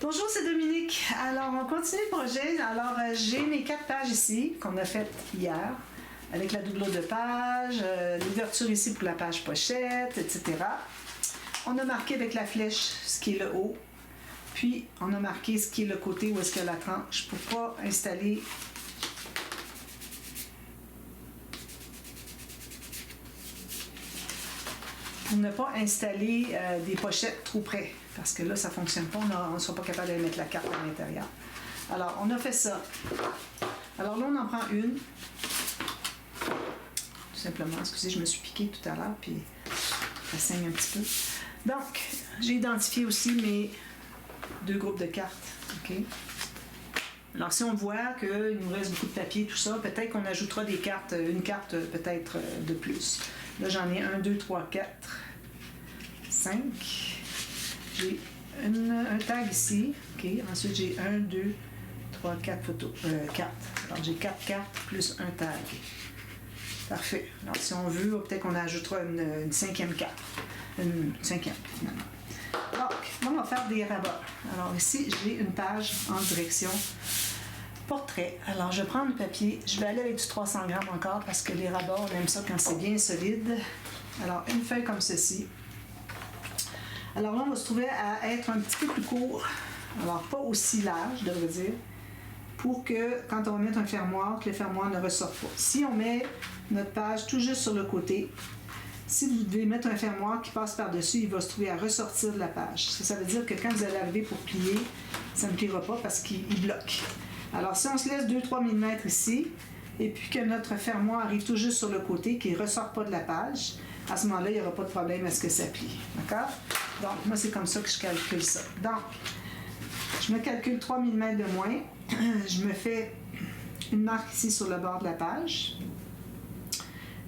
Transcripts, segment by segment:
Bonjour, c'est Dominique. Alors, on continue le projet. Alors, j'ai mes 4 pages ici qu'on a faites hier avec la doublure de page, l'ouverture ici pour la page pochette, etc. On a marqué avec la flèche ce qui est le haut, puis on a marqué ce qui est le côté où est-ce qu'il y a la tranche pour pas installer des pochettes trop près, parce que là, ça ne fonctionne pas, on ne sera pas capable de mettre la carte à l'intérieur. Alors, on a fait ça. Alors là, on en prend une. Tout simplement, excusez, je me suis piquée tout à l'heure, puis ça saigne un petit peu. Donc, j'ai identifié aussi mes 2 groupes de cartes. OK? Alors, si on voit qu'il nous reste beaucoup de papier, tout ça, peut-être qu'on ajoutera des cartes, une carte peut-être de plus. Là, j'en ai 1, 2, 3, 4, 5. J'ai un tag ici. OK. Ensuite, j'ai 1, 2, 3, 4 photos. 4. Alors, j'ai 4 cartes plus un tag. Parfait. Alors, si on veut, peut-être qu'on ajoutera une 5e carte. Une 5e, finalement. Donc, on va faire des rabats. Alors, ici, j'ai une page en direction portrait. Alors, je prends le papier. Je vais aller avec du 300 grammes encore parce que les rabats, on aime ça quand c'est bien solide. Alors, une feuille comme ceci. Alors là, on va se trouver à être un petit peu plus court. Alors, pas aussi large, je devrais dire, pour que, quand on va mettre un fermoir, que le fermoir ne ressorte pas. Si on met notre page tout juste sur le côté, si vous devez mettre un fermoir qui passe par-dessus, il va se trouver à ressortir de la page. Ça veut dire que quand vous allez arriver pour plier, ça ne pliera pas parce qu'il bloque. Alors, si on se laisse 2-3 mm ici, et puis que notre fermoir arrive tout juste sur le côté, qu'il ne ressort pas de la page, à ce moment-là, il n'y aura pas de problème à ce que ça plie. D'accord? Donc, moi, c'est comme ça que je calcule ça. Donc, je me calcule 3 mm de moins. Je me fais une marque ici sur le bord de la page.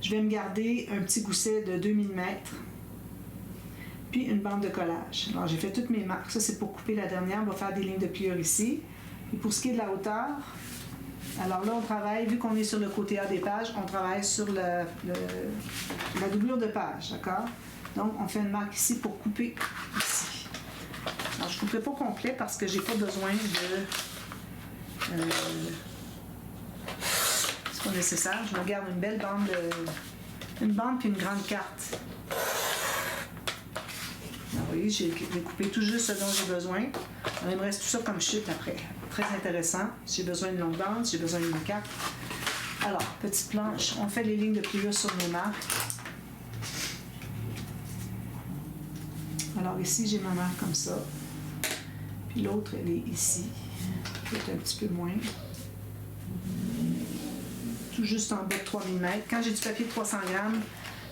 Je vais me garder un petit gousset de 2 mm, puis une bande de collage. Alors, j'ai fait toutes mes marques. Ça, c'est pour couper la dernière. On va faire des lignes de pliure ici. Et pour ce qui est de la hauteur, alors là, on travaille, vu qu'on est sur le côté A des pages, on travaille sur la doublure de page, d'accord? Donc, on fait une marque ici pour couper ici. Alors, je ne couperai pas complet parce que je n'ai pas besoin de... c'est pas nécessaire. Je me garde une belle bande, une bande puis une grande carte. Alors, vous voyez, j'ai coupé tout juste ce dont j'ai besoin. Alors, il me reste tout ça comme chute après. Très intéressant. J'ai besoin d'une longue bande, j'ai besoin d'une carte. Alors, petite planche, on fait les lignes de pliure sur nos marques. Alors ici, j'ai ma marque comme ça. Puis l'autre, elle est ici. Peut-être un petit peu moins. Tout juste en bas de 3 mm. Quand j'ai du papier de 300 grammes,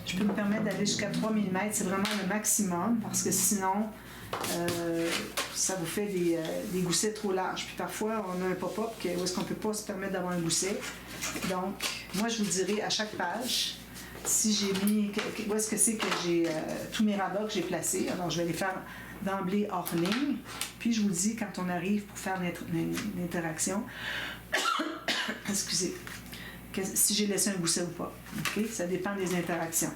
je peux me permettre d'aller jusqu'à 3 mm. C'est vraiment le maximum parce que sinon, ça vous fait des goussets trop larges. Puis parfois, on a un pop-up où est-ce qu'on ne peut pas se permettre d'avoir un gousset. Donc, moi, je vous dirai à chaque page si j'ai mis, où est-ce que c'est que j'ai tous mes rabats que j'ai placés. Alors, je vais les faire d'emblée hors ligne. Puis, je vous dis quand on arrive pour faire l'interaction, excusez, si j'ai laissé un gousset ou pas. Okay? Ça dépend des interactions.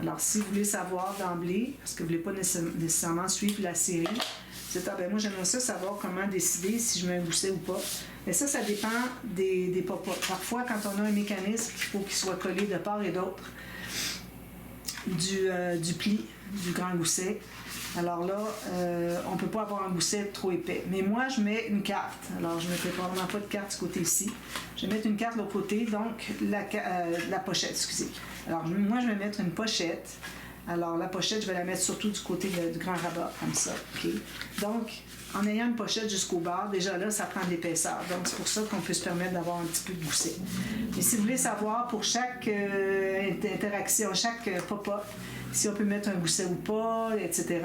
Alors, si vous voulez savoir d'emblée, parce que vous ne voulez pas nécessairement suivre la série, c'est moi j'aimerais ça savoir comment décider si je mets un gousset ou pas. Mais ça dépend des pop-up. Parfois, quand on a un mécanisme, il faut qu'il soit collé de part et d'autre du pli, du grand gousset. Alors là, on ne peut pas avoir un gousset trop épais. Mais moi, je mets une carte. Alors, je ne mettrai probablement pas de carte du côté ici. Je vais mettre une carte de l'autre côté, donc la pochette, excusez. Alors, moi, je vais mettre une pochette. Alors, la pochette, je vais la mettre surtout du côté du grand rabat, comme ça. Okay? Donc, en ayant une pochette jusqu'au bord, déjà là, ça prend de l'épaisseur. Donc, c'est pour ça qu'on peut se permettre d'avoir un petit peu de gousset. Mais si vous voulez savoir pour chaque interaction, chaque pop-up, si on peut mettre un gousset ou pas, etc.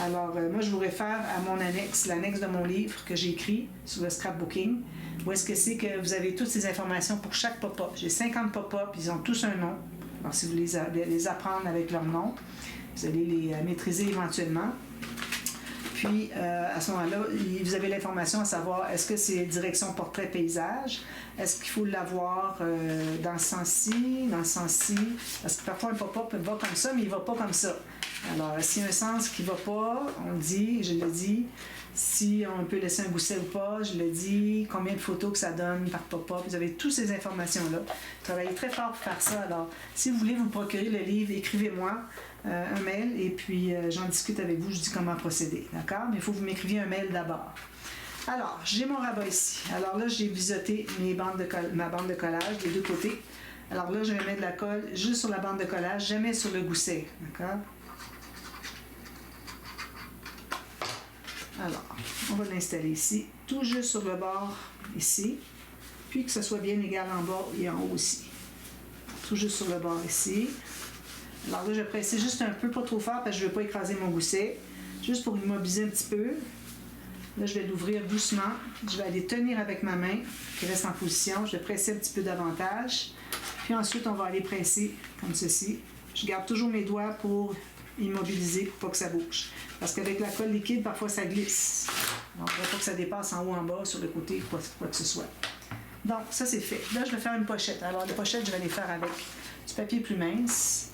Alors, moi, je vous réfère à mon annexe, l'annexe de mon livre que j'ai écrit sur le scrapbooking, où est-ce que c'est que vous avez toutes ces informations pour chaque pop-up. J'ai 50 pop-up, ils ont tous un nom. Alors, si vous voulez les apprendre avec leur nom, vous allez les maîtriser éventuellement. Puis, à ce moment-là, vous avez l'information à savoir, est-ce que c'est direction portrait paysage? Est-ce qu'il faut l'avoir dans ce sens-ci, dans ce sens-ci? Parce que parfois, un pop-up va comme ça, mais il ne va pas comme ça. Alors, s'il y a un sens qui ne va pas, on dit, je le dis, si on peut laisser un gousset ou pas, je le dis, combien de photos que ça donne par pop-up. Vous avez toutes ces informations-là. Travaillez très fort pour faire ça. Alors, si vous voulez vous procurer le livre, écrivez-moi un mail et puis j'en discute avec vous, je dis comment procéder. D'accord? Mais il faut que vous m'écriviez un mail d'abord. Alors, j'ai mon rabat ici. Alors là, j'ai biseauté ma bande de collage des deux côtés. Alors là, je vais mettre de la colle juste sur la bande de collage, jamais sur le gousset. D'accord? Alors, on va l'installer ici, tout juste sur le bord ici, puis que ce soit bien égal en bas et en haut aussi. Tout juste sur le bord ici. Alors là, je vais presser juste un peu, pas trop fort, parce que je ne veux pas écraser mon gousset, juste pour immobiliser un petit peu. Là, je vais l'ouvrir doucement. Je vais aller tenir avec ma main, qui reste en position. Je vais presser un petit peu davantage. Puis ensuite, on va aller presser comme ceci. Je garde toujours mes doigts pour immobiliser pour pas que ça bouge. Parce qu'avec la colle liquide, parfois ça glisse. Donc, il ne faut pas que ça dépasse en haut, en bas, sur le côté, quoi que ce soit. Donc, ça c'est fait. Là, je vais faire une pochette. Alors, les pochettes, je vais les faire avec du papier plus mince.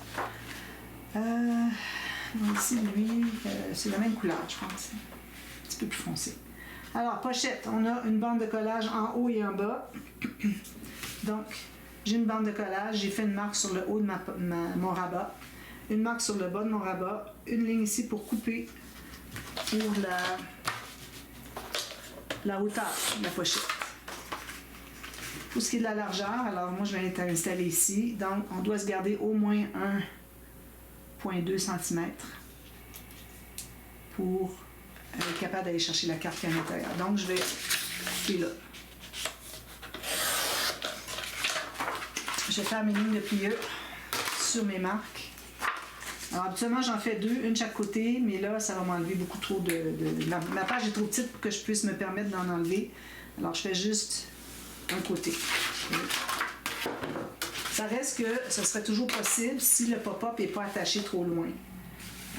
Ici, lui, c'est la même couleur, je pense. Un petit peu plus foncé. Alors, pochette, on a une bande de collage en haut et en bas. Donc, j'ai une bande de collage, j'ai fait une marque sur le haut de mon rabat. Une marque sur le bas de mon rabat, une ligne ici pour couper pour la hauteur de la pochette. Pour ce qui est de la largeur, alors moi je vais l'installer ici, donc on doit se garder au moins 1,2 cm pour être capable d'aller chercher la carte qui est à l'intérieur. Donc je vais couper là. Je vais faire mes lignes de pliure sur mes marques. Alors, habituellement, j'en fais deux, une de chaque côté, mais là, ça va m'enlever beaucoup trop ma page est trop petite pour que je puisse me permettre d'en enlever. Alors, je fais juste un côté. Ça reste que ce serait toujours possible si le pop-up n'est pas attaché trop loin.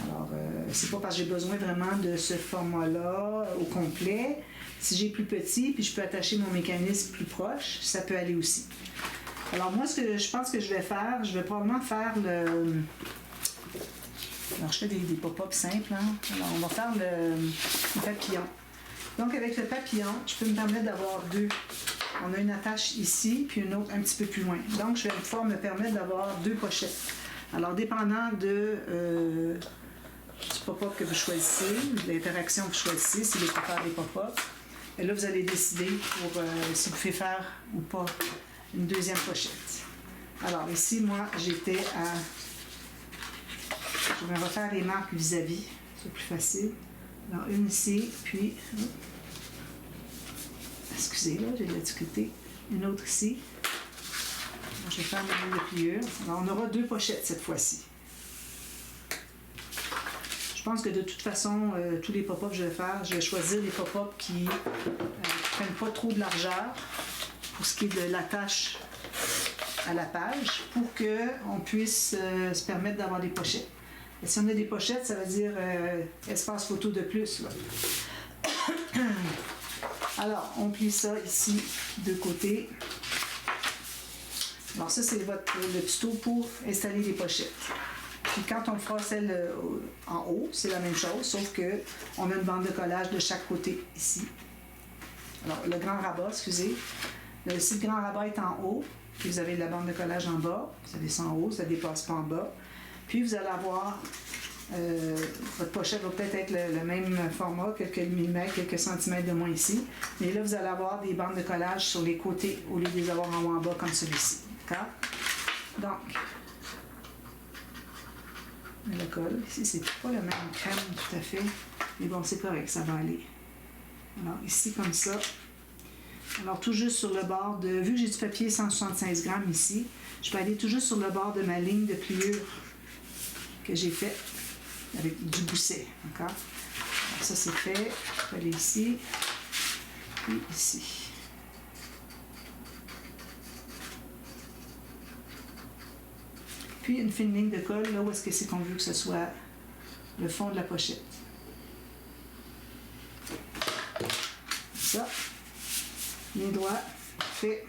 Alors, c'est pas parce que j'ai besoin vraiment de ce format-là au complet. Si j'ai plus petit, puis je peux attacher mon mécanisme plus proche, ça peut aller aussi. Alors, moi, ce que je pense que je vais faire, je vais probablement faire le... Alors, je fais des pop-up simples. Hein? Alors, on va faire le papillon. Donc, avec le papillon, je peux me permettre d'avoir deux. On a une attache ici, puis une autre un petit peu plus loin. Donc, je vais pouvoir me permettre d'avoir deux pochettes. Alors, dépendant du pop-up que vous choisissez, de l'interaction que vous choisissez, si vous voulez faire des pop-up, et là, vous allez décider pour si vous faites faire ou pas une deuxième pochette. Alors, ici, moi, j'étais à... Je vais refaire les marques vis-à-vis, c'est plus facile. Alors, une ici, puis... Excusez, là, j'ai de la difficulté. Une autre ici. Alors, je vais faire ma ligne de pliure. Alors, on aura deux pochettes cette fois-ci. Je pense que de toute façon, tous les pop-up que je vais faire, je vais choisir les pop-up qui ne prennent pas trop de largeur pour ce qui est de l'attache à la page, pour qu'on puisse se permettre d'avoir des pochettes. Et si on a des pochettes, ça veut dire espace photo de plus. Là. Alors, on plie ça ici de côté. Alors ça, c'est le tuto pour installer les pochettes. Puis quand on fera celle en haut, c'est la même chose, sauf qu'on a une bande de collage de chaque côté ici. Alors, le grand rabat, excusez. Si le grand rabat est en haut, puis vous avez la bande de collage en bas, vous avez ça en haut, ça ne dépasse pas en bas. Puis vous allez avoir, votre pochette va peut-être être le même format, quelques millimètres, quelques centimètres de moins ici. Mais là, vous allez avoir des bandes de collage sur les côtés au lieu de les avoir en haut en bas comme celui-ci. D'accord? Donc, le colle. Ici, c'est pas le même crème tout à fait. Mais bon, c'est correct, ça va aller. Alors, ici, comme ça. Alors, tout juste sur le bord de... Vu que j'ai du papier 175 grammes ici, je peux aller tout juste sur le bord de ma ligne de pliure que j'ai faite avec du gousset. D'accord? Alors, ça, c'est fait. Je vais aller ici. Puis ici. Puis une fine ligne de colle, là où est-ce que c'est qu'on veut que ce soit le fond de la pochette. Ça. Mes doigts, fait.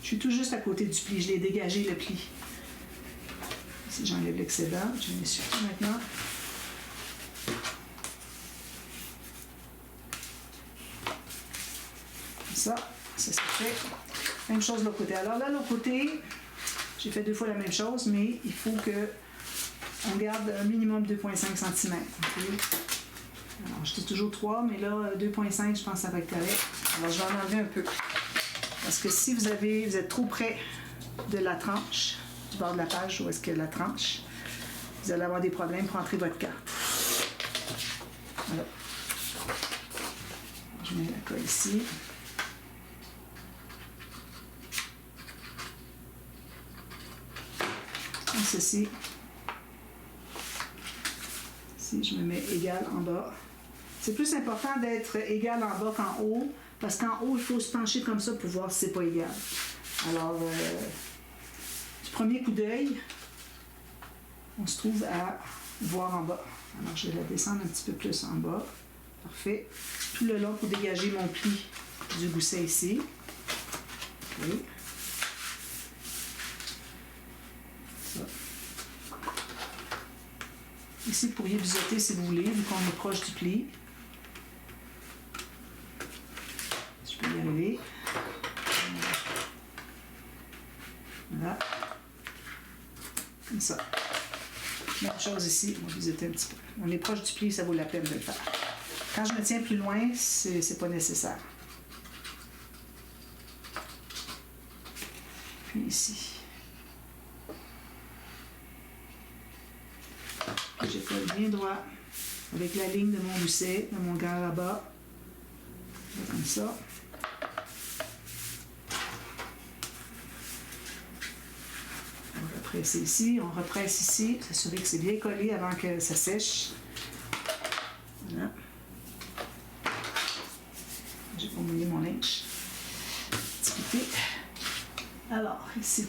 Je suis tout juste à côté du pli. Je l'ai dégagé, le pli. Si j'enlève l'excédent, je vais m'essuyer maintenant. ça c'est fait. Même chose de l'autre côté. Alors là, l'autre côté, j'ai fait 2 fois la même chose, mais il faut que on garde un minimum 2,5 cm. Okay? Alors, je dis toujours 3, mais là, 2,5, je pense que ça va être correct. Alors, je vais en enlever un peu. Parce que si vous êtes trop près de la tranche, du bord de la page où est-ce qu'il y a la tranche, vous allez avoir des problèmes pour entrer votre carte. Voilà. Je mets la colle ici. Comme ceci. Ici, je me mets égal en bas. C'est plus important d'être égal en bas qu'en haut, parce qu'en haut, il faut se pencher comme ça pour voir si c'est pas égal. Alors, du premier coup d'œil, on se trouve à voir en bas. Alors, je vais la descendre un petit peu plus en bas. Parfait. Tout le long pour dégager mon pli du gousset ici. Okay. Ça. Ici, vous pourriez biseauter si vous voulez, vu qu'on est proche du pli. Je peux y arriver. Voilà. Comme ça. Même chose ici, on va biseauter un petit peu. On est proche du pli, ça vaut la peine de le faire. Quand je me tiens plus loin, c'est pas nécessaire. Puis ici. J'ai colle bien droit avec la ligne de mon gousset, de mon garde-bas. Comme ça. On va presser ici, on represse ici, s'assurer que c'est bien collé avant que ça sèche. Voilà. J'ai pas mouillé mon linge. Petit côté. Alors, ici.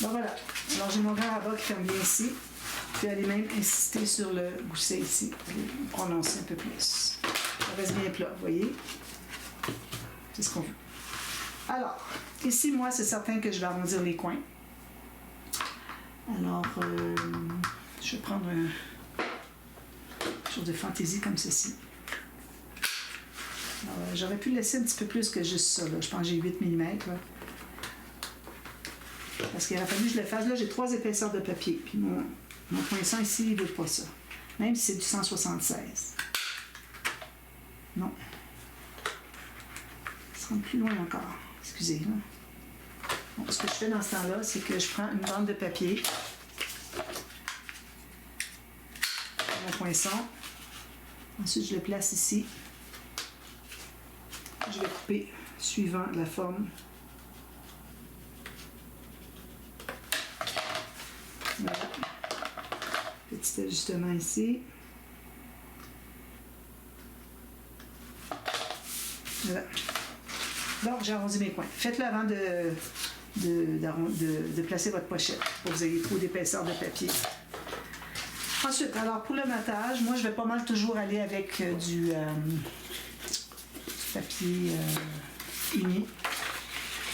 Bon, voilà. Alors, j'ai mon grand rabat qui ferme bien ici. Puis, aller même insister sur le gousset ici. Aller prononcer un peu plus. Ça reste bien plat, vous voyez? C'est ce qu'on veut. Alors, ici, moi, c'est certain que je vais arrondir les coins. Alors, je vais prendre quelque chose de fantaisie comme ceci. J'aurais pu laisser un petit peu plus que juste ça. Là. Je pense que j'ai 8 mm. Là. Parce qu'il aurait fallu que je le fasse. Là, j'ai 3 épaisseurs de papier. Puis mon poinçon ici, il ne veut pas ça. Même si c'est du 176. Non. Ça rentre plus loin encore. Excusez. Là. Bon, ce que je fais dans ce temps-là, c'est que je prends une bande de papier. Mon poinçon. Ensuite, je le place ici. Je vais couper suivant la forme. Voilà. Petit ajustement ici. Voilà. Donc, j'ai arrondi mes coins. Faites-le avant de placer votre pochette pour que vous ayez trop d'épaisseur de papier. Ensuite, alors pour le matage, moi je vais pas mal toujours aller avec du papier uni.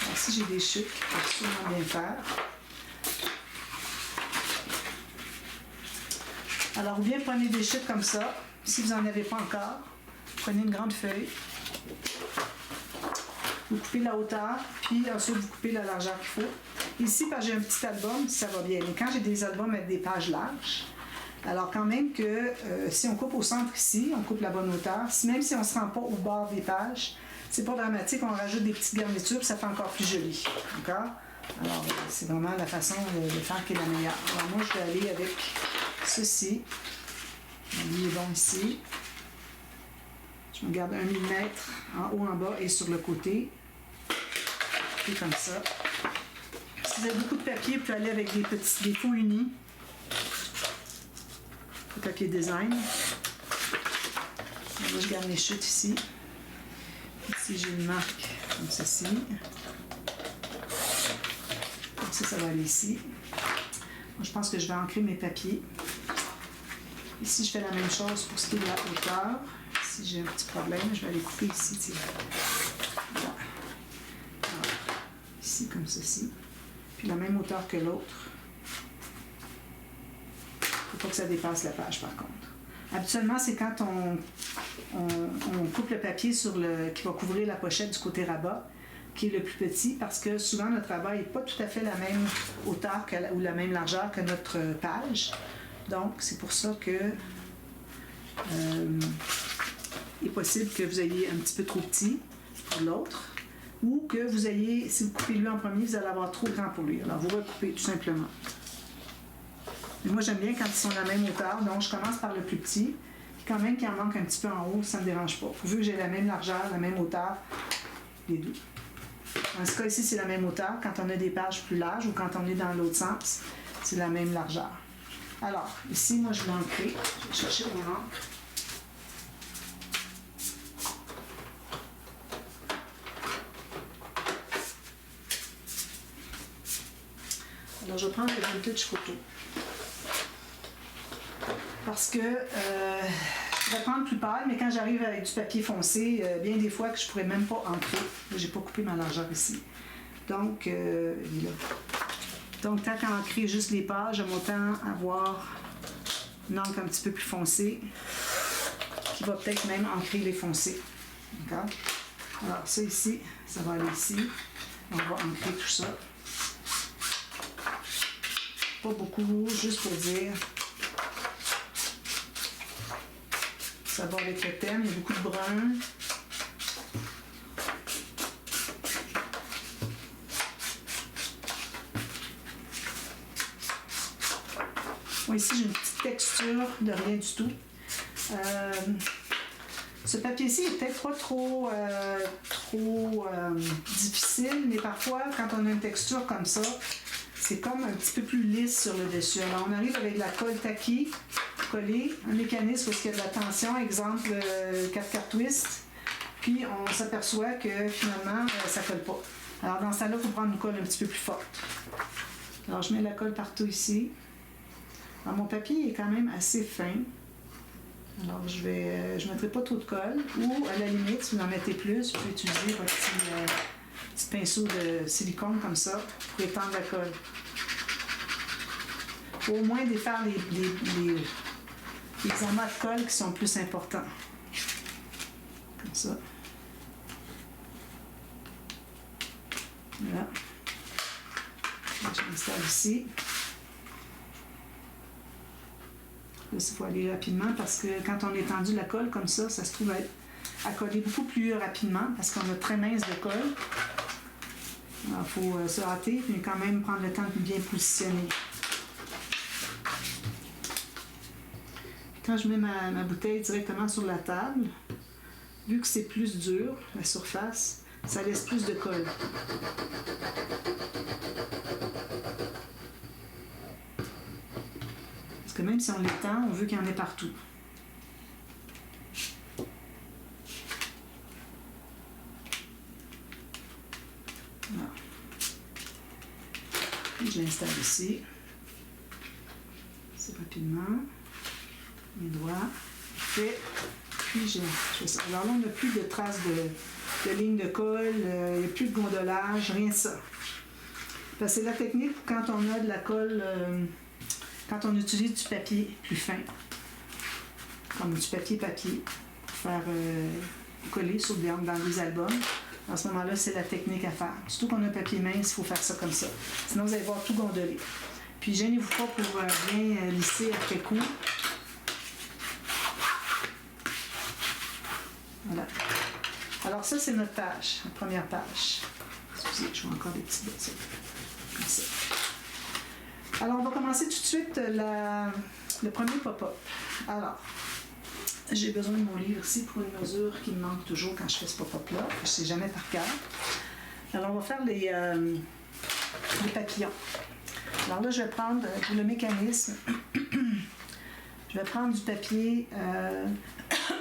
Alors, si j'ai des chutes, je vais absolument bien faire. Alors, ou bien prenez des chutes comme ça. Si vous n'en avez pas encore, prenez une grande feuille. Vous coupez la hauteur, puis ensuite vous coupez la largeur qu'il faut. Ici, parce que j'ai un petit album, ça va bien. Mais quand j'ai des albums avec des pages larges, alors quand même que si on coupe au centre ici, on coupe la bonne hauteur. Même si on ne se rend pas au bord des pages, c'est pas dramatique, on rajoute des petites garnitures, puis ça fait encore plus joli. D'accord? Alors, c'est vraiment la façon de faire qui est la meilleure. Alors moi, je vais aller avec ceci. Lui est bon ici. Je me garde 1 mm en haut, en bas et sur le côté. Et comme ça. Si vous avez beaucoup de papier, vous pouvez aller avec des faux unis. Le papier design. Là, je garde mes chutes ici. Ici, j'ai une marque comme ceci. Comme ça va aller ici. Moi, je pense que je vais ancrer mes papiers. Ici, je fais la même chose pour ce qui est de la hauteur. Si j'ai un petit problème, je vais aller couper ici. Voilà. Alors, ici, comme ceci. Puis la même hauteur que l'autre. Il ne faut pas que ça dépasse la page, par contre. Habituellement, c'est quand on coupe le papier qui va couvrir la pochette du côté rabat, qui est le plus petit, parce que souvent notre rabat n'est pas tout à fait la même hauteur ou la même largeur que notre page. Donc, c'est pour ça que il est possible que vous ayez un petit peu trop petit pour l'autre, ou que vous ayez, si vous coupez lui en premier, vous allez avoir trop grand pour lui. Alors, vous recoupez tout simplement. Et moi, j'aime bien quand ils sont de la même hauteur, donc je commence par le plus petit. Puis quand même qu'il en manque un petit peu en haut, ça ne me dérange pas. Pourvu que j'ai la même largeur, la même hauteur, les deux. Dans ce cas ici, c'est la même hauteur. Quand on a des pages plus larges ou quand on est dans l'autre sens, c'est la même largeur. Alors, ici, moi, je vais ancrer. Je vais chercher mon encre. Alors, je vais prendre le vintage photo. Parce que je vais prendre plus pâle, mais quand j'arrive avec du papier foncé, bien des fois que je ne pourrais même pas ancrer. Je n'ai pas coupé ma largeur ici. Donc, il est là. Donc, tant qu'à ancrer juste les pages, j'aime autant avoir une encre un petit peu plus foncée, qui va peut-être même ancrer les foncés. D'accord? Alors, ça ici, ça va aller ici. On va ancrer tout ça. Pas beaucoup, juste pour dire. Ça va avec le thème, il y a beaucoup de brun. Moi, ici, j'ai une petite texture de rien du tout. Ce papier-ci est peut-être pas trop difficile, mais parfois, quand on a une texture comme ça, c'est comme un petit peu plus lisse sur le dessus. Alors, on arrive avec de la colle tacky collée, un mécanisme où il y a de la tension, exemple 4/4 twist, puis on s'aperçoit que finalement, ça ne colle pas. Alors, dans ce temps-là, il faut prendre une colle un petit peu plus forte. Alors, je mets la colle partout ici. Alors, mon papier est quand même assez fin. Alors, je ne mettrai pas trop de colle. Ou, à la limite, si vous en mettez plus, vous pouvez utiliser votre petit pinceau de silicone comme ça pour étendre la colle. Au moins défaire les amas de colle qui sont plus importants. Comme ça. Voilà. Je m'installe ici. Là, il faut aller rapidement parce que quand on a étendu la colle comme ça, ça se trouve à coller beaucoup plus rapidement parce qu'on a très mince de colle. Alors, il faut se hâter mais quand même prendre le temps de bien positionner. Quand je mets ma bouteille directement sur la table, vu que c'est plus dur, la surface, ça laisse plus de colle. Parce que même si on l'étend, on veut qu'il y en ait partout. Voilà. Et je l'installe ici. C'est rapidement. Mes doigts. Fait. Puis je fais ça. Alors là, on n'a plus de traces de lignes de colle, il n'y a plus de gondolage, rien de ça. Parce que c'est la technique quand on a de la colle, quand on utilise du papier plus fin, comme du papier pour faire coller dans des albums. À ce moment-là, c'est la technique à faire. Surtout qu'on a un papier mince, il faut faire ça comme ça. Sinon, vous allez voir tout gondoler. Puis, gênez-vous pas pour bien lisser après coup. Voilà. Alors ça, c'est notre page, la première page. Excusez, je vois encore des petits bêtises. Comme ça. Alors, on va commencer tout de suite le premier pop-up. Alors, j'ai besoin de mon livre ici pour une mesure qui me manque toujours quand je fais ce pop-up-là. Je ne sais jamais par cœur. Alors, on va faire les papillons. Alors là, je vais prendre pour le mécanisme, je vais prendre du papier...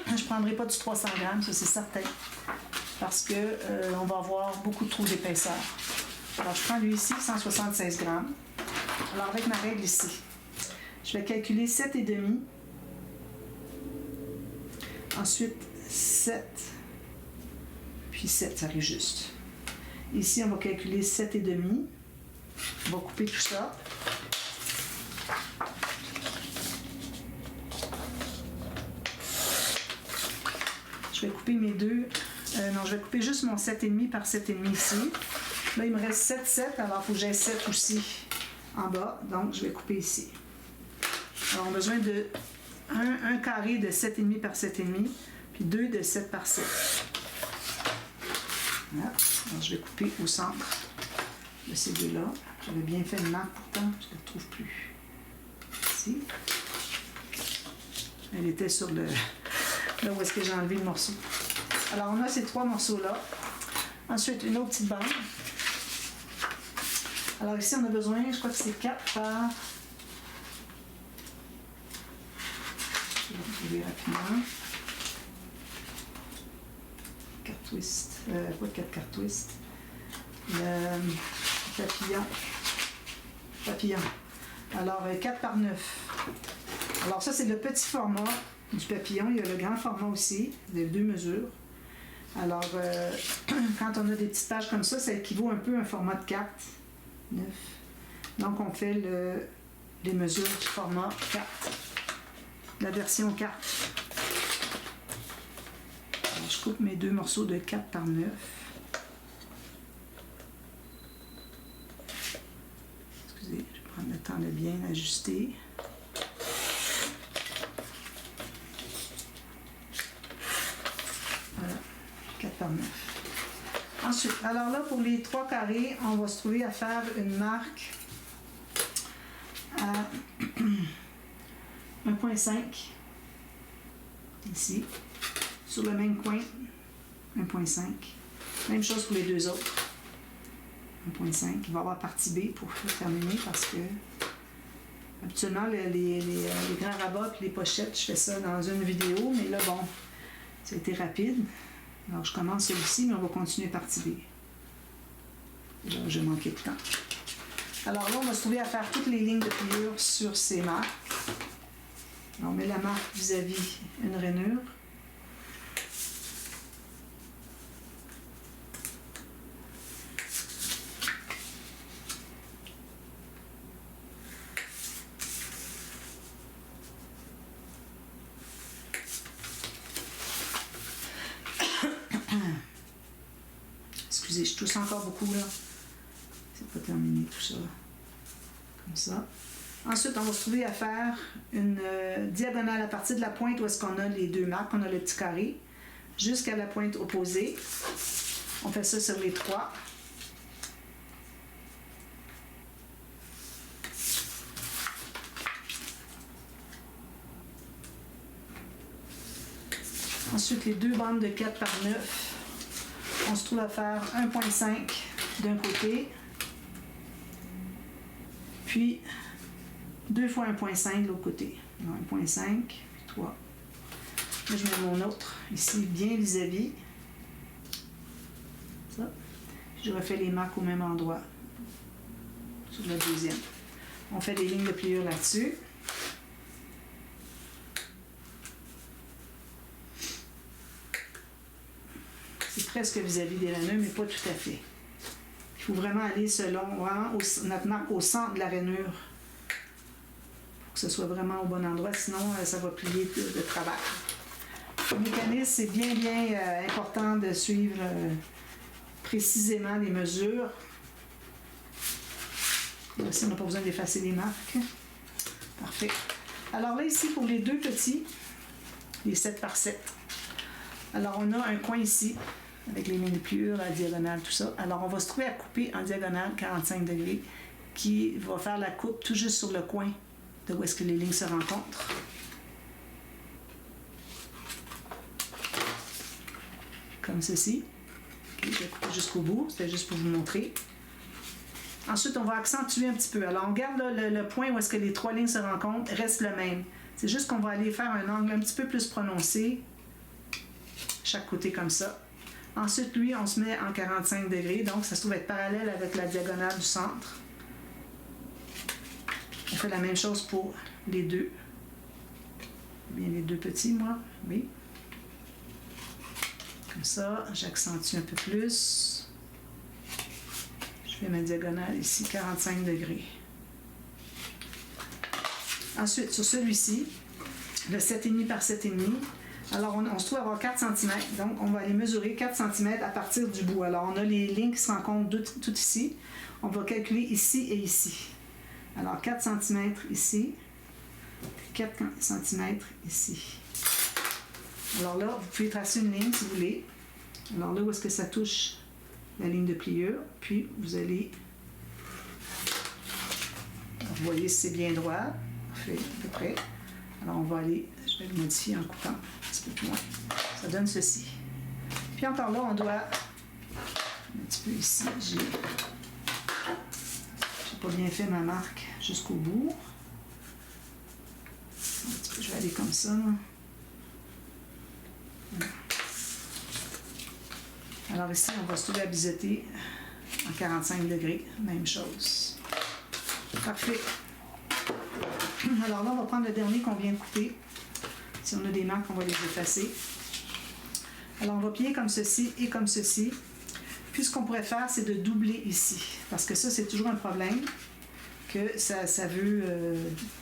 je ne prendrai pas du 300 grammes, ça c'est certain, parce qu'on va avoir beaucoup trop d'épaisseur. Alors je prends lui ici, 176 grammes. Alors avec ma règle ici, je vais calculer 7,5. Ensuite 7, puis 7, ça arrive juste. Ici, on va calculer 7,5. On va couper tout ça. Je vais couper mes deux. Non, je vais couper juste mon 7,5 par 7,5 ici. Là, il me reste 7, 7, alors il faut que j'aie 7 aussi en bas. Donc, je vais couper ici. Alors, on a besoin de un carré de 7,5 par 7,5, puis 2 de 7 par 7. Voilà. Alors, je vais couper au centre de ces deux-là. J'avais bien fait une marque pourtant, je ne la trouve plus. Ici. Elle était sur le... Là où est-ce que j'ai enlevé le morceau. Alors, on a ces 3 morceaux-là. Ensuite, une autre petite bande. Alors ici, on a besoin, je crois que c'est 4 par... Je vais retrouver rapidement. 4 twists. Pas 4 cartes twist. Le papillon. Papillon. Alors, 4 par 9. Alors ça, c'est le petit format du papillon. Il y a le grand format aussi. Vous avez 2 mesures. Alors, quand on a des petites pages comme ça équivaut un peu à un format de carte. 9. Donc, on fait les mesures du format carte. La version carte. Alors, je coupe mes 2 morceaux de 4 par 9. Excusez, je vais prendre le temps de bien ajuster. Voilà, 4 par 9. Ensuite, alors là, pour les 3 carrés, on va se trouver à faire une marque à 1,5 ici, sur le même coin, 1,5. Même chose pour les 2 autres. 1,5. Il va y avoir partie B pour terminer parce que habituellement, les grands rabats et les pochettes, je fais ça dans une vidéo, mais là, bon, ça a été rapide. Alors, je commence celui-ci, mais on va continuer partie B. Là, j'ai manqué de temps. Alors là, on va se trouver à faire toutes les lignes de pliure sur ces marques. Alors, on met la marque vis-à-vis une rainure. Excusez, je tousse encore beaucoup là. C'est pas terminé tout ça. Comme ça. Ensuite, on va se trouver à faire une diagonale à partir de la pointe où est-ce qu'on a les 2 marques, on a le petit carré, jusqu'à la pointe opposée. On fait ça sur les 3. Ensuite, les 2 bandes de 4 par 9. On se trouve à faire 1,5 d'un côté, puis 2 fois 1,5 de l'autre côté. 1,5, puis 3. Là, je mets mon autre ici bien vis-à-vis. Ça. Je refais les marques au même endroit sur le deuxième. On fait des lignes de pliure là-dessus. C'est presque vis-à-vis des rainures, mais pas tout à fait. Il faut vraiment aller selon notre marque au centre de la rainure pour que ce soit vraiment au bon endroit, sinon ça va plier de travers. Le mécanisme, c'est bien important de suivre précisément les mesures. Là aussi, on n'a pas besoin d'effacer les marques. Parfait. Alors là, ici, pour les 2 petits, les 7 par 7, alors on a un coin ici, avec les lignes de pliure, la diagonale, tout ça. Alors, on va se trouver à couper en diagonale 45 degrés, qui va faire la coupe tout juste sur le coin de où est-ce que les lignes se rencontrent. Comme ceci. Okay, je vais couper jusqu'au bout, c'était juste pour vous montrer. Ensuite, on va accentuer un petit peu. Alors, on garde là, le point où est-ce que les 3 lignes se rencontrent, reste le même. C'est juste qu'on va aller faire un angle un petit peu plus prononcé, chaque côté comme ça. Ensuite, lui, on se met en 45 degrés, donc ça se trouve être parallèle avec la diagonale du centre. On fait la même chose pour les 2. Bien, les 2 petits, moi, oui. Comme ça, j'accentue un peu plus. Je fais ma diagonale ici, 45 degrés. Ensuite, sur celui-ci, le 7,5 par 7,5, Alors, on se trouve avoir 4 cm. Donc, on va aller mesurer 4 cm à partir du bout. Alors, on a les lignes qui se rencontrent tout ici. On va calculer ici et ici. Alors, 4 cm ici, 4 cm ici. Alors là, vous pouvez tracer une ligne si vous voulez. Alors là, où est-ce que ça touche la ligne de pliure? Puis, vous allez... Vous voyez si c'est bien droit. Parfait, à peu près. Alors, on va aller... Je vais le modifier en coupant un petit peu plus loin. Ça donne ceci. Puis encore là, on doit... Un petit peu ici, j'ai pas bien fait ma marque jusqu'au bout. Un petit peu, je vais aller comme ça. Voilà. Alors ici, on va se trouver à biseauter en 45 degrés. Même chose. Parfait. Alors là, on va prendre le dernier qu'on vient de couper. Si on a des marques, on va les effacer. Alors, on va plier comme ceci et comme ceci. Puis, ce qu'on pourrait faire, c'est de doubler ici. Parce que ça, c'est toujours un problème, que ça veut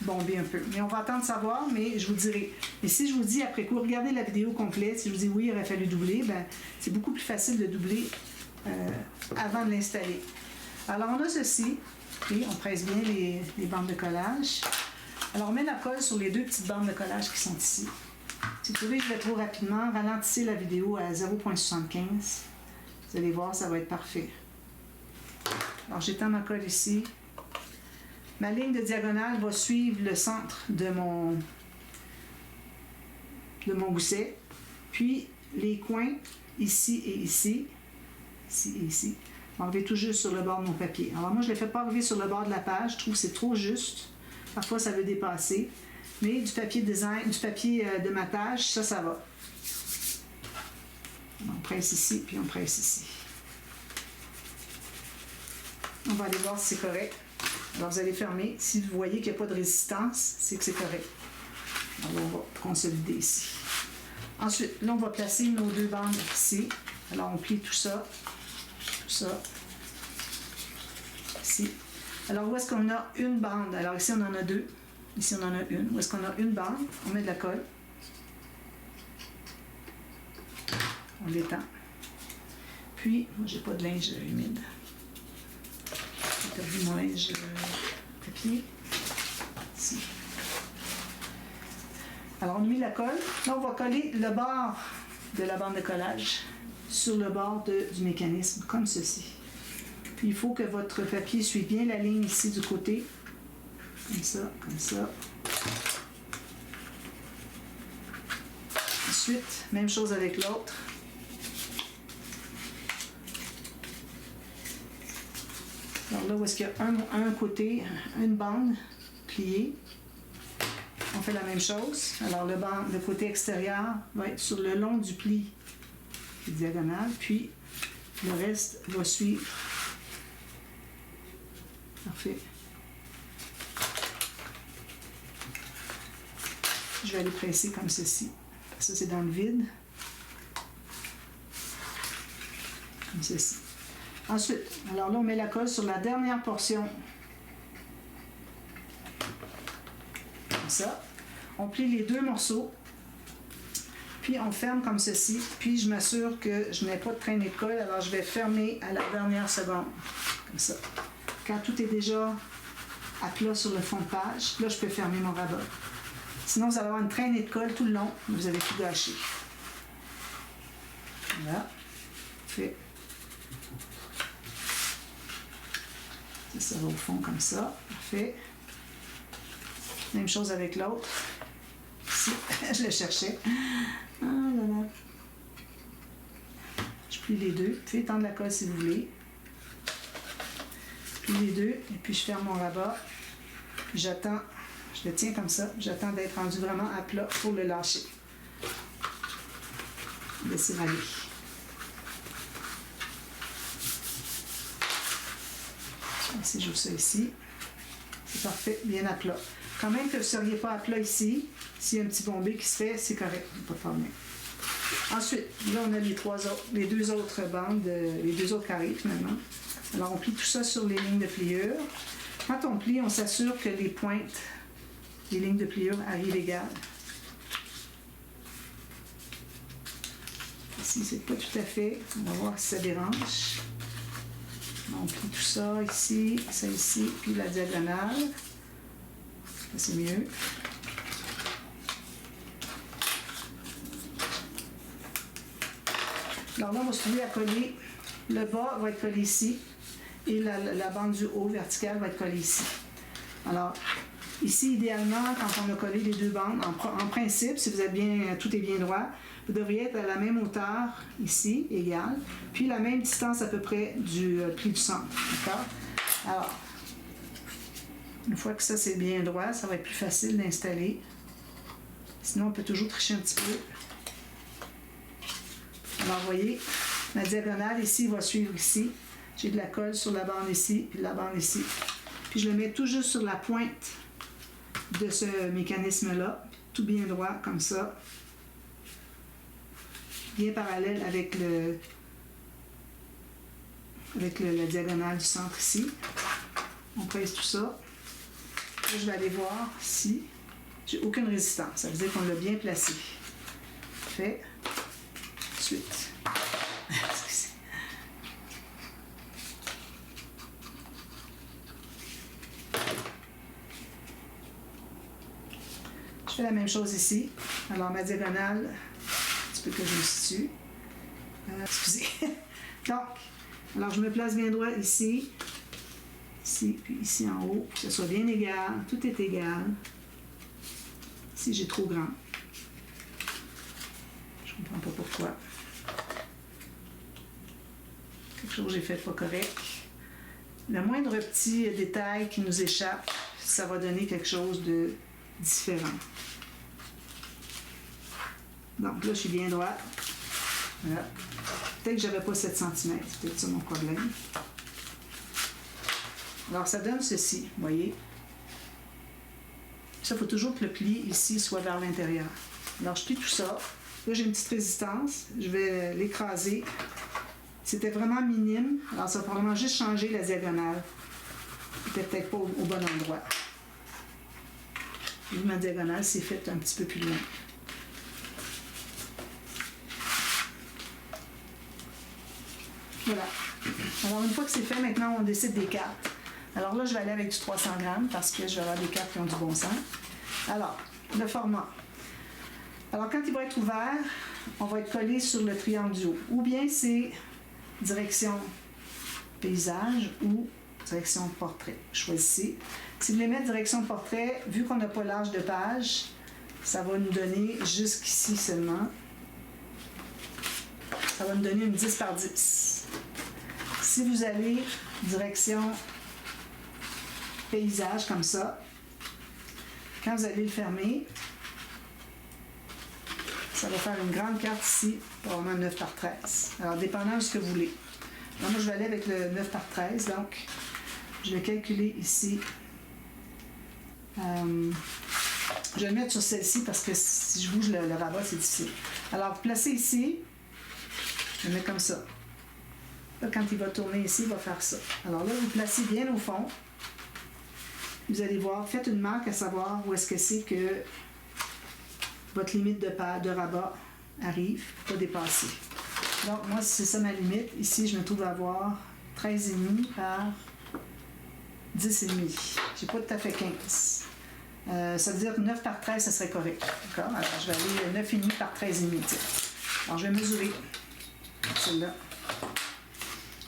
bomber un peu. Mais on va attendre de savoir, mais je vous dirai. Et si je vous dis, après coup, regardez la vidéo complète, si je vous dis oui, il aurait fallu doubler, ben c'est beaucoup plus facile de doubler avant de l'installer. Alors, on a ceci. Et on presse bien les bandes de collage. Alors, on met la colle sur les 2 petites bandes de collage qui sont ici. Si vous trouvez que je vais trop rapidement, ralentissez la vidéo à 0.75. Vous allez voir, ça va être parfait. Alors, j'étends ma colle ici. Ma ligne de diagonale va suivre le centre de mon gousset. Puis, les coins, ici et ici, ici et ici, vont arriver tout juste sur le bord de mon papier. Alors, moi, je ne les fais pas arriver sur le bord de la page. Je trouve que c'est trop juste. Parfois, ça veut dépasser. Mais du papier design, du papier de matage, ça va. On presse ici, puis on presse ici. On va aller voir si c'est correct. Alors, vous allez fermer. Si vous voyez qu'il n'y a pas de résistance, c'est que c'est correct. Alors, on va consolider ici. Ensuite, là, on va placer nos 2 bandes ici. Alors, on plie tout ça, ici. Alors, où est-ce qu'on a une bande? Alors, ici, on en a 2. Ici, on en a une. Où est-ce qu'on a une bande? On met de la colle. On l'étend. Puis, moi, j'ai pas de linge humide. J'ai perdu mon linge papier. Ici. Alors, on a mis la colle. Là, on va coller le bord de la bande de collage sur le bord du mécanisme, comme ceci. Puis, il faut que votre papier suive bien la ligne ici du côté. Comme ça, comme ça. Ensuite, même chose avec l'autre. Alors là, où est-ce qu'il y a un côté, une bande pliée, on fait la même chose. Alors le côté extérieur va être sur le long du pli diagonal, puis le reste va suivre. Parfait. Je vais aller presser comme ceci. Ça, c'est dans le vide. Comme ceci. Ensuite, alors là, on met la colle sur la dernière portion. Comme ça. On plie les 2 morceaux. Puis, on ferme comme ceci. Puis, je m'assure que je n'ai pas de traînée de colle. Alors, je vais fermer à la dernière seconde. Comme ça. Quand tout est déjà à plat sur le fond de page, là, je peux fermer mon rabat. Sinon, vous allez avoir une traînée de colle tout le long. Vous allez tout gâcher. Voilà. Fait. Ça va au fond comme ça. Parfait. Même chose avec l'autre. Ici, je le cherchais. Ah là là. Je plie les 2. Vous pouvez étendre la colle si vous voulez. Je plie les 2 et puis je ferme mon rabat. J'attends. Je le tiens comme ça. J'attends d'être rendu vraiment à plat pour le lâcher. Laissez aller. Si j'ouvre ça ici, c'est parfait, bien à plat. Quand même que vous ne seriez pas à plat ici, s'il y a un petit bombé qui se fait, c'est correct, pas de problème. Ensuite, là, on a les 2 autres bandes, les 2 autres carrés finalement. Alors, on plie tout ça sur les lignes de pliure. Quand on plie, on s'assure que les pointes, les lignes de pliure arrivent égales. Ici, c'est pas tout à fait. On va voir si ça dérange. On plie tout ça ici, puis la diagonale. Ça, c'est mieux. Alors là, on va se trouver à coller. Le bas va être collé ici et la bande du haut verticale va être collée ici. Alors, ici, idéalement, quand on a collé les deux bandes, en principe, si vous êtes bien, tout est bien droit, vous devriez être à la même hauteur ici, égale, puis la même distance à peu près du pli du centre. D'accord? Alors, une fois que ça c'est bien droit, ça va être plus facile d'installer. Sinon, on peut toujours tricher un petit peu. Alors, vous voyez, ma diagonale ici va suivre ici. J'ai de la colle sur la bande ici, puis la bande ici. Puis je le mets tout juste sur la pointe de ce mécanisme-là, tout bien droit, comme ça. Bien parallèle avec la diagonale du centre ici. On pèse tout ça. Là, je vais aller voir si j'ai aucune résistance. Ça veut dire qu'on l'a bien placé. Fait. Ensuite. Excusez. Je fais la même chose ici. Alors ma diagonale, un petit peu que je me situe. Excusez. Donc, alors je me place bien droit ici, puis ici en haut, que ce soit bien égal, tout est égal. Ici j'ai trop grand. Je ne comprends pas pourquoi. Quelque chose que j'ai fait pas correct. Le moindre petit détail qui nous échappe, ça va donner quelque chose de différent. Donc là, je suis bien droite. Voilà. Peut-être que je n'avais pas 7 cm. C'est peut-être ça mon problème. Alors, ça donne ceci, vous voyez. Ça, il faut toujours que le pli ici soit vers l'intérieur. Alors, je plie tout ça. Là, j'ai une petite résistance. Je vais l'écraser. C'était vraiment minime. Alors, ça va probablement juste changer la diagonale. C'était peut-être pas au bon endroit. Et ma diagonale s'est faite un petit peu plus loin. Voilà. Alors, une fois que c'est fait, maintenant, on décide des cartes. Alors là, je vais aller avec du 300 grammes parce que je vais avoir des cartes qui ont du bon sens. Alors, le format. Alors, quand il va être ouvert, on va être collé sur le triangle du haut. Ou bien c'est direction paysage ou direction portrait. Choisissez. Si vous voulez mettre direction portrait, vu qu'on n'a pas l'âge de page, ça va nous donner jusqu'ici seulement. Ça va nous donner une 10 par 10. Si vous allez direction paysage comme ça, quand vous allez le fermer, ça va faire une grande carte ici, probablement 9 par 13. Alors, dépendant de ce que vous voulez. Alors, moi, je vais aller avec le 9 par 13, donc je vais calculer ici. Je vais le mettre sur celle-ci parce que si je bouge le rabat, c'est difficile. Alors, vous placez ici, je le mets comme ça. Là, quand il va tourner ici, il va faire ça. Alors là, vous placez bien au fond. Vous allez voir, faites une marque à savoir où est-ce que c'est que votre limite de rabat arrive, pas dépasser. Donc, moi, c'est ça ma limite. Ici, je me trouve à avoir 13,5 par 10,5. J'ai pas tout à fait 15. Ça veut dire que 9 par 13, ça serait correct. D'accord? Alors, je vais aller 9,5 par 13,5. Alors, je vais mesurer celle-là.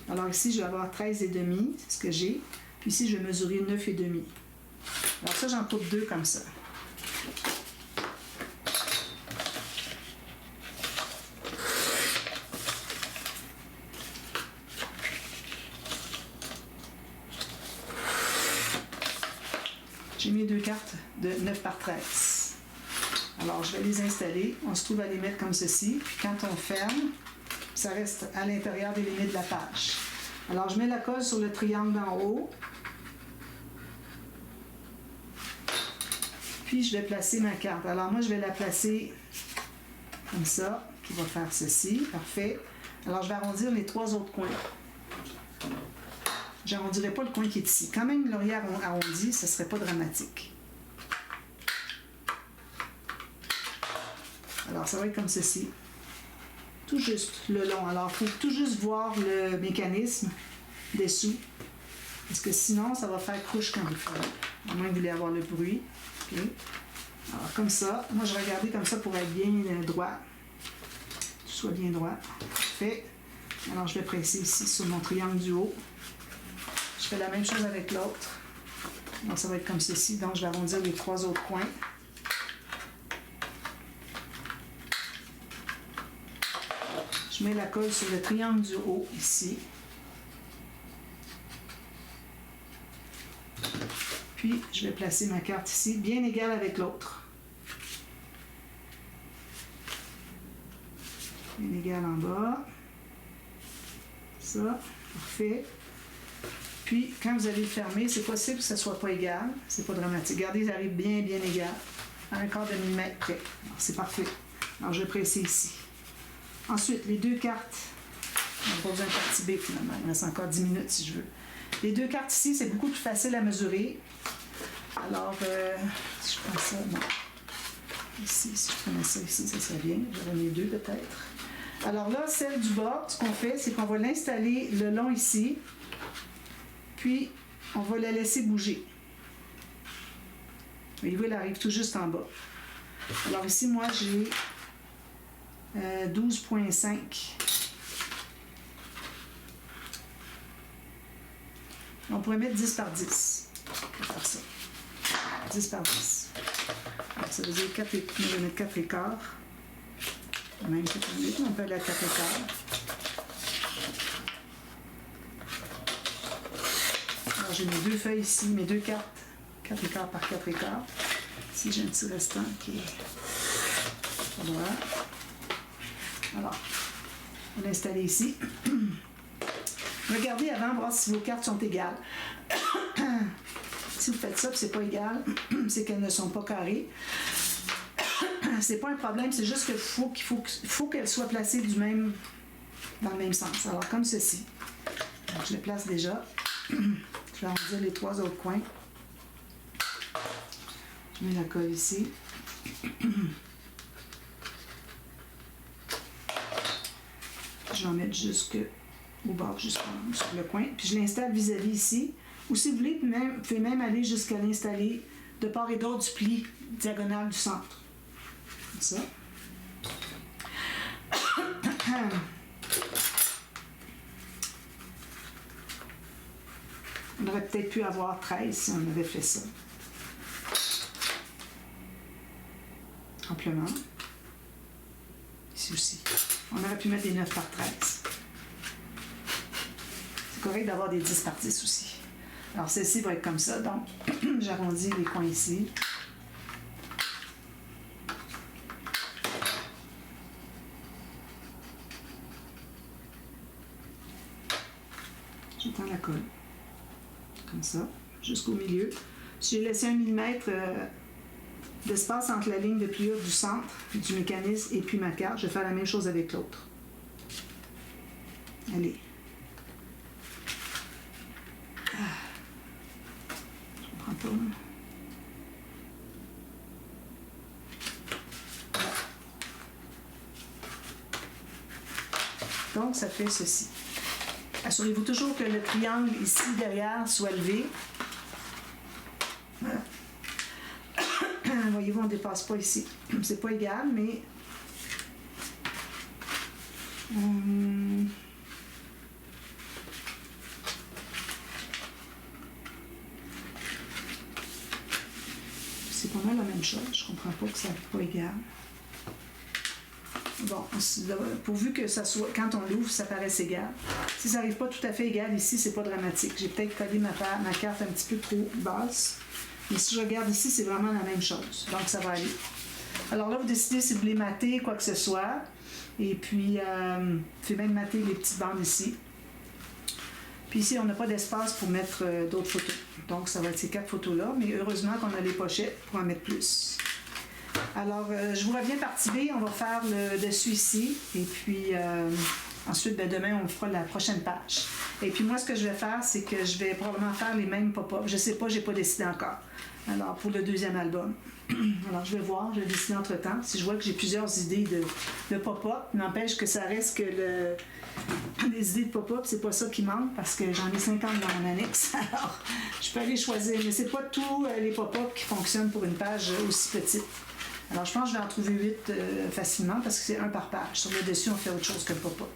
Alors ici, je vais avoir 13,5, c'est ce que j'ai. Puis ici, je vais mesurer 9,5. Alors ça, j'en coupe 2 comme ça. J'ai mis 2 cartes de 9 par 13. Alors, je vais les installer. On se trouve à les mettre comme ceci. Puis quand on ferme, ça reste à l'intérieur des limites de la page. Alors, je mets la colle sur le triangle d'en haut. Puis, je vais placer ma carte. Alors, moi, je vais la placer comme ça, qui va faire ceci. Parfait. Alors, je vais arrondir les 3 autres coins. Je n'arrondirai pas le coin qui est ici. Quand même, l'auriez arrondi, ce ne serait pas dramatique. Alors, ça va être comme ceci. tout juste le long. Alors, il faut tout juste voir le mécanisme dessous, parce que sinon, ça va faire couche quand vous le ferez. À moins que vous voulez avoir le bruit. Okay. Alors, comme ça, moi, je vais regarder comme ça pour être bien droit. Que tout soit bien droit. Parfait. Alors, je vais presser ici sur mon triangle du haut. Je fais la même chose avec l'autre. Donc, ça va être comme ceci. Donc, je vais arrondir les 3 autres coins. Je mets la colle sur le triangle du haut, ici. Puis, je vais placer ma carte ici, bien égale avec l'autre. Bien égale en bas. Ça, parfait. Puis, quand vous allez le fermer, c'est possible que ça ne soit pas égal. C'est pas dramatique. Regardez, ça arrive bien, bien égal. À 1/4 de millimètre près. Alors, c'est parfait. Alors, je vais presser ici. Ensuite, les 2 cartes. On n'a pas besoin de partie B finalement. Il me reste encore 10 minutes si je veux. Les 2 cartes ici, c'est beaucoup plus facile à mesurer. Alors, si je prends ça, non. Ici, si je prenais ça ici, ça serait bien. J'aurais mes 2 peut-être. Alors là, celle du bas, ce qu'on fait, c'est qu'on va l'installer le long ici. Puis, on va la laisser bouger. Voyez-vous, elle arrive tout juste en bas. Alors ici, moi, j'ai 12,5. On pourrait mettre 10 par 10. On va faire ça. 10 par 10. Alors, ça veut dire 4 et... Je vais mettre 4 écarts. Même 4 minutes, on peut aller à 4 écarts. Alors, j'ai mes 2 feuilles ici, mes 2 cartes. 4 écarts par 4 écarts. Ici, j'ai un petit restant qui est à droite. Alors, on va l'installer ici. Regardez avant, voir si vos cartes sont égales. Si vous faites ça et c'est pas égal, c'est qu'elles ne sont pas carrées. C'est pas un problème, c'est juste qu'il faut qu'elles soient placées dans le même sens. Alors, comme ceci. Donc, je les place déjà. Je vais arrondir les 3 autres coins. Je mets la colle ici. Je vais en mettre jusqu'au bord, sur le coin. Puis je l'installe vis-à-vis ici. Ou si vous voulez, vous pouvez même aller jusqu'à l'installer de part et d'autre du pli diagonal du centre. Comme ça. On aurait peut-être pu avoir 13 si on avait fait ça. Amplement. Ici aussi. On aurait pu mettre des 9 par 13. C'est correct d'avoir des 10 par 10 aussi. Alors, celle-ci va être comme ça. Donc, j'arrondis les coins ici. J'étends la colle. Comme ça. Jusqu'au milieu. J'ai laissé 1 mm d'espace entre la ligne de pliure du centre du mécanisme et puis ma carte. Je vais faire la même chose avec l'autre. Allez. Je ne prends pas. Donc, ça fait ceci. Assurez-vous toujours que le triangle ici derrière soit levé. Voilà. Voyez-vous, on ne dépasse pas ici. C'est pas égal, mais... c'est pas mal la même chose. Je comprends pas que ça n'est pas égal. Bon, pourvu que ça soit, quand on l'ouvre, ça paraisse égal. Si ça n'arrive pas tout à fait égal ici, c'est pas dramatique. J'ai peut-être collé ma carte un petit peu trop basse. Mais si je regarde ici, c'est vraiment la même chose. Donc, ça va aller. Alors là, vous décidez si vous voulez mater quoi que ce soit. Et puis, vous pouvez même mater les petites bandes ici. Puis ici, on n'a pas d'espace pour mettre d'autres photos. Donc, ça va être ces 4 photos-là. Mais heureusement qu'on a les pochettes pour en mettre plus. Alors, je vous reviens partie B. On va faire le dessus ici. Et puis, ensuite, demain, on fera la prochaine page. Et puis moi, ce que je vais faire, c'est que je vais probablement faire les mêmes pop-up. Je ne sais pas, je n'ai pas décidé encore. Alors, pour le deuxième album. Alors, je vais voir, je vais dessiner entre-temps. Si je vois que j'ai plusieurs idées de pop-up, n'empêche que ça reste que les idées de pop-up, c'est pas ça qui manque parce que j'en ai 50 dans mon annexe. Alors, je peux aller choisir, mais c'est pas tous les pop-up qui fonctionnent pour une page aussi petite. Alors, je pense que je vais en trouver 8 facilement parce que c'est un par page. Sur le dessus, on fait autre chose que le pop-up.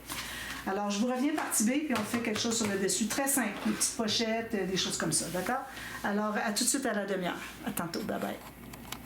Alors, je vous reviens partie B, puis on fait quelque chose sur le dessus. Très simple, une petite pochette, des choses comme ça, d'accord? Alors, à tout de suite à la demi-heure. À tantôt, bye-bye.